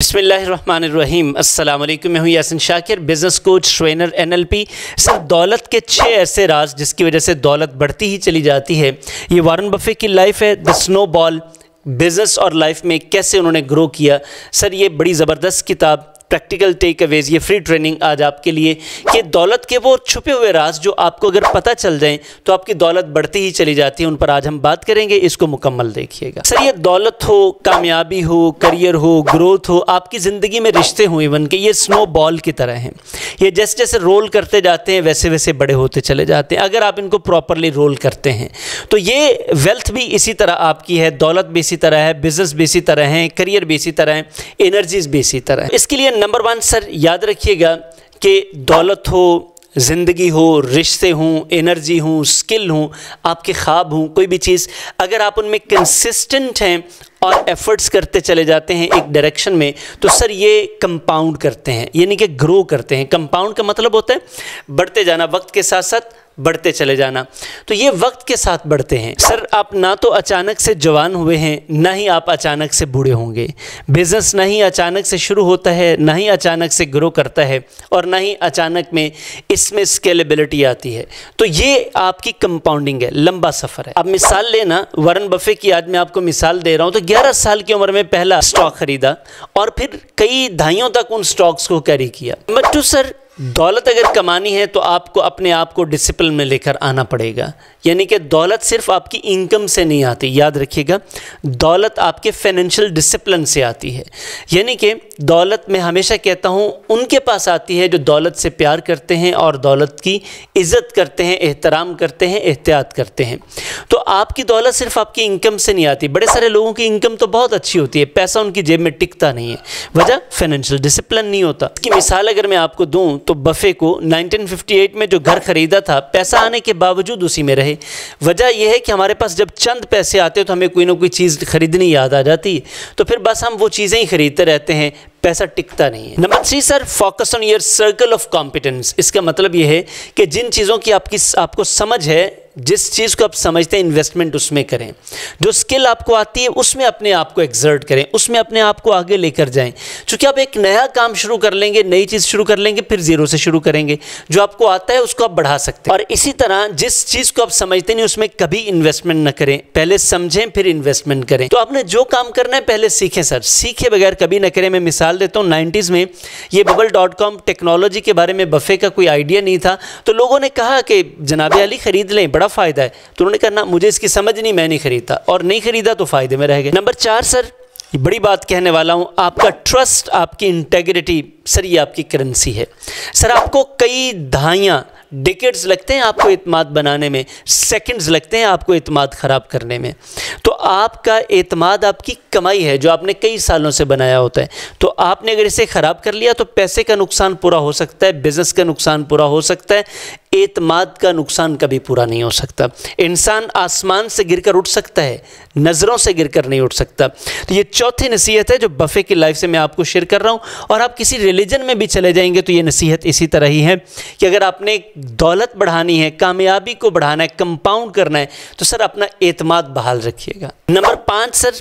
बिस्मिल्लाहिर्रहमानिर्रहीम। अस्सलाम वालेकुम। मैं हूँ Yasin Shakir, business coach, trainer, NLP। Sir, दौलत के 6 ऐसे राज जिसकी वजह से दौलत बढ़ती ही चली जाती है। ये वॉरेन बफे की लाइफ है, द स्नोबॉल। बिज़नेस और लाइफ में कैसे उन्होंने ग्रो किया। सर, ये बड़ी ज़बरदस्त किताब, प्रैक्टिकल टेक अवेज, ये फ्री ट्रेनिंग आज आपके लिए कि दौलत के वो छुपे हुए राज जो आपको अगर पता चल जाएं तो आपकी दौलत बढ़ती ही चली जाती है। उन पर आज हम बात करेंगे, इसको मुकम्मल देखिएगा। सर, ये दौलत हो, कामयाबी हो, करियर हो, ग्रोथ हो, आपकी ज़िंदगी में रिश्ते हुए इवन के, ये स्नो बॉल की तरह हैं। ये जैसे जैसे रोल करते जाते हैं वैसे वैसे बड़े होते चले जाते हैं अगर आप इनको प्रॉपरली रोल करते हैं। तो ये वेल्थ भी इसी तरह आपकी है, दौलत भी इसी तरह है, बिजनेस भी इसी तरह है, करियर भी इसी तरह है, एनर्जीज भी इसी तरह है। इसके लिए नंबर 1 सर याद रखिएगा कि दौलत हो, ज़िंदगी हो, रिश्ते हों, एनर्जी हों, स्किल हों, आपके ख्वाब हों, कोई भी चीज़ अगर आप उनमें कंसिस्टेंट हैं और एफर्ट्स करते चले जाते हैं एक डायरेक्शन में, तो सर ये कंपाउंड करते हैं, यानी कि ग्रो करते हैं। कंपाउंड का मतलब होता है बढ़ते जाना, वक्त के साथ साथ बढ़ते चले जाना। तो ये वक्त के साथ बढ़ते हैं। सर, आप ना तो अचानक से जवान हुए हैं, ना ही आप अचानक से बूढ़े होंगे। बिज़नेस ना ही अचानक से शुरू होता है, ना ही अचानक से ग्रो करता है, और ना ही अचानक में इसमें स्केलेबिलिटी आती है। तो ये आपकी कंपाउंडिंग है, लंबा सफ़र है। अब मिसाल लेना, वॉरेन बफे की आज मैं आपको मिसाल दे रहा हूँ। तो 11 साल की उम्र में पहला स्टॉक खरीदा और फिर कई दहाइयों तक उन स्टॉक्स को कैरी किया। नंबर 2 सर, दौलत अगर कमानी है तो आपको अपने आप को डिसिप्लिन में लेकर आना पड़ेगा। यानी कि दौलत सिर्फ आपकी इनकम से नहीं आती, याद रखिएगा, दौलत आपके फाइनेंशियल डिसिप्लिन से आती है। यानी कि दौलत मैं हमेशा कहता हूँ उनके पास आती है जो दौलत से प्यार करते हैं और दौलत की इज़्ज़त करते हैं, एहतराम करते हैं, एहतियात करते हैं। तो आपकी दौलत सिर्फ आपकी इनकम से नहीं आती। बड़े सारे लोगों की इनकम तो बहुत अच्छी होती है, पैसा उनकी जेब में टिकता नहीं है, वजह फाइनेंशियल डिसिप्लिन नहीं होता। इसकी मिसाल अगर मैं आपको दूँ तो बफे को 1958 में जो घर खरीदा था, पैसा आने के बावजूद उसी में रहे। वजह यह है कि हमारे पास जब चंद पैसे आते हैं तो हमें कोई ना कोई चीज़ खरीदनी याद आ जाती है, तो फिर बस हम वो चीज़ें ही खरीदते रहते हैं, पैसा टिकता नहीं है। Number 3 sir, focus on your circle of competence. इसका मतलब यह है कि जिन चीज़ों की आपको समझ है, जिस चीज़ को आप समझते हैं, इन्वेस्टमेंट उसमें करें। जो स्किल आपको आती है उसमें अपने आप को एक्सर्ट करें, उसमें अपने आप को आगे लेकर जाएं। क्योंकि आप एक नया काम शुरू कर लेंगे, नई चीज़ शुरू कर लेंगे, फिर ज़ीरो से शुरू करेंगे। जो आपको आता है उसको आप बढ़ा सकते हैं। और इसी तरह जिस चीज़ को आप समझते नहीं उसमें कभी इन्वेस्टमेंट न करें, पहले समझें फिर इन्वेस्टमेंट करें। तो आपने जो काम करना है पहले सीखें सर, सीखे बगैर कभी न करें। मैं मिसाल देता हूँ, 90s में ये bubble.com टेक्नोलॉजी के बारे में बफे का कोई आइडिया नहीं था, तो लोगों ने कहा कि जनाब अली खरीद लें, बड़ा फ़ायदा है। तो उन्होंने कहा ना, मुझे इसकी समझ नहीं, मैं नहीं खरीदता, और नहीं खरीदा तो फ़ायदे में रह गए। नंबर 4 सर, बड़ी बात कहने वाला हूँ, आपका ट्रस्ट, आपकी इंटेग्रिटी, सर ये आपकी करेंसी है। सर, आपको कई दहाइयाँ, डिकेड्स लगते हैं आपको एतमाद बनाने में, सेकंड्स लगते हैं आपको एतमाद ख़राब करने में। तो आपका एतमाद आपकी कमाई है जो आपने कई सालों से बनाया होता है। तो आपने अगर इसे ख़राब कर लिया तो पैसे का नुकसान पूरा हो सकता है, बिज़नेस का नुकसान पूरा हो सकता है, एतमाद का नुकसान कभी पूरा नहीं हो सकता। इंसान आसमान से गिरकर उठ सकता है, नज़रों से गिरकर नहीं उठ सकता। तो ये चौथी नसीहत है जो बफे की लाइफ से मैं आपको शेयर कर रहा हूँ। और आप किसी रिलीजन में भी चले जाएंगे तो ये नसीहत इसी तरह ही है कि अगर आपने दौलत बढ़ानी है, कामयाबी को बढ़ाना है, कंपाउंड करना है, तो सर अपना एतमाद बहाल रखिएगा। नंबर 5 सर,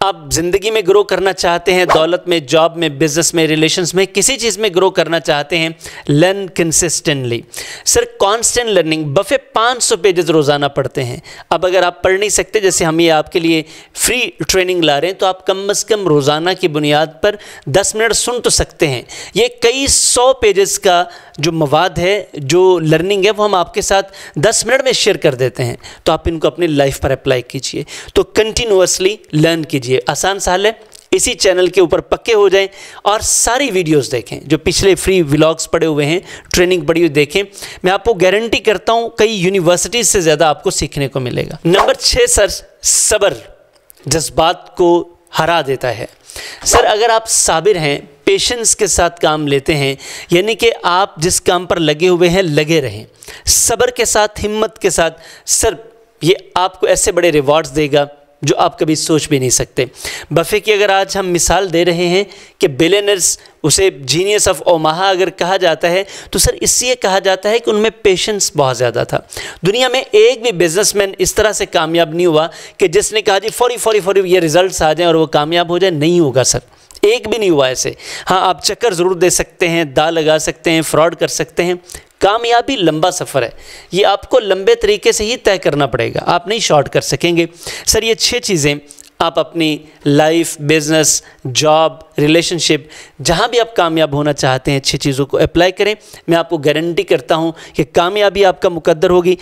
आप ज़िंदगी में ग्रो करना चाहते हैं, दौलत में, जॉब में, बिज़नेस में, रिलेशंस में, किसी चीज़ में ग्रो करना चाहते हैं, learn consistently. Sir, constant learning. Buffett 500 pages रोज़ाना पढ़ते हैं। अब अगर आप पढ़ नहीं सकते, जैसे हम ये आपके लिए फ्री ट्रेनिंग ला रहे हैं, तो आप कम से कम रोज़ाना की बुनियाद पर 10 मिनट सुन तो सकते हैं। ये कई 100 पेजेस का जो मवाद है, जो लर्निंग है, वो हम आपके साथ 10 मिनट में शेयर कर देते हैं। तो आप इनको अपनी लाइफ पर अप्लाई कीजिए, तो कंटिन्यूअसली लर्न कीजिए। आसान साल है, इसी चैनल के ऊपर पक्के हो जाएं और सारी वीडियोस देखें, जो पिछले फ्री व्लॉग्स पड़े हुए हैं, ट्रेनिंग पड़ी हुई देखें। मैं आपको गारंटी करता हूं कई यूनिवर्सिटीज़ से ज़्यादा आपको सीखने को मिलेगा। नंबर 6 सर, सब्र जज्बात को हरा देता है। सर, अगर आप साबिर हैं, पेशेंस के साथ काम लेते हैं, यानी कि आप जिस काम पर लगे हुए हैं लगे रहें, सब्र के साथ, हिम्मत के साथ, सर ये आपको ऐसे बड़े रिवॉर्ड्स देगा जो आप कभी सोच भी नहीं सकते। बफे की अगर आज हम मिसाल दे रहे हैं कि बिलियनर्स, उसे जीनियस ऑफ ओमाहा अगर कहा जाता है, तो सर इसलिए कहा जाता है कि उनमें पेशेंस बहुत ज़्यादा था। दुनिया में एक भी बिजनेसमैन इस तरह से कामयाब नहीं हुआ कि जिसने कहा जी फौरी ये रिजल्ट्स आ जाएं और वो कामयाब हो जाए। नहीं होगा सर, ایک بھی نہیں ہوا ایسے. ہاں آپ چکر ضرور دے سکتے ہیں, دا لگا سکتے ہیں, فراڈ کر سکتے ہیں. کامیابی لمبا سفر ہے, یہ آپ کو لمبے طریقے سے ہی طے کرنا پڑے گا, آپ نہیں شارٹ کر سکیں گے. سر یہ 6 چیزیں آپ اپنی لائف, بزنس, جاب, ریلیشن شپ, جہاں بھی آپ کامیاب ہونا چاہتے ہیں 6 چیزوں کو اپلائی کریں. میں آپ کو گارنٹی کرتا ہوں کہ کامیابی آپ کا مقدر ہوگی.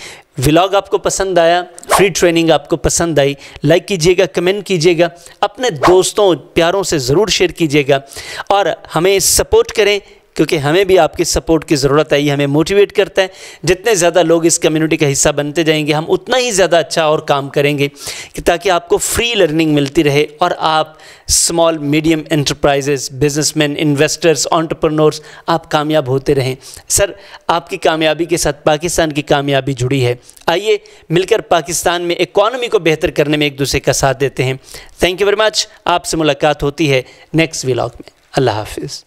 ولاگ آپ کو پسند آیا, فری ٹریننگ آپ کو پسند آئی, لائک کیجیے گا, کمنٹ کیجیے گا, اپنے دوستوں پیاروں سے ضرور شیئر کیجیے گا, اور ہمیں سپورٹ کریں کیونکہ ہمیں بھی آپ کی سپورٹ کی ضرورت ہے. یہ ہمیں موٹیویٹ کرتا ہے. جتنے زیادہ لوگ اس کمیونٹی کا حصہ بنتے جائیں گے ہم اتنا ہی زیادہ اچھا اور کام کریں گے, کہ تاکہ آپ کو فری لرننگ ملتی رہے اور آپ small medium enterprises, business man, investors, entrepreneurs آپ کامیاب ہوتے رہیں. سر آپ کی کامیابی کے ساتھ پاکستان کی کامیابی جڑی ہے. آئیے مل کر پاکستان میں اکانومی کو بہتر کرنے میں ایک دوسرے کا ساتھ دیتے ہیں. Thank you very much. آپ سے ملاقات ہوتی ہے نیکسٹ ولاگ میں. اللہ حافظ.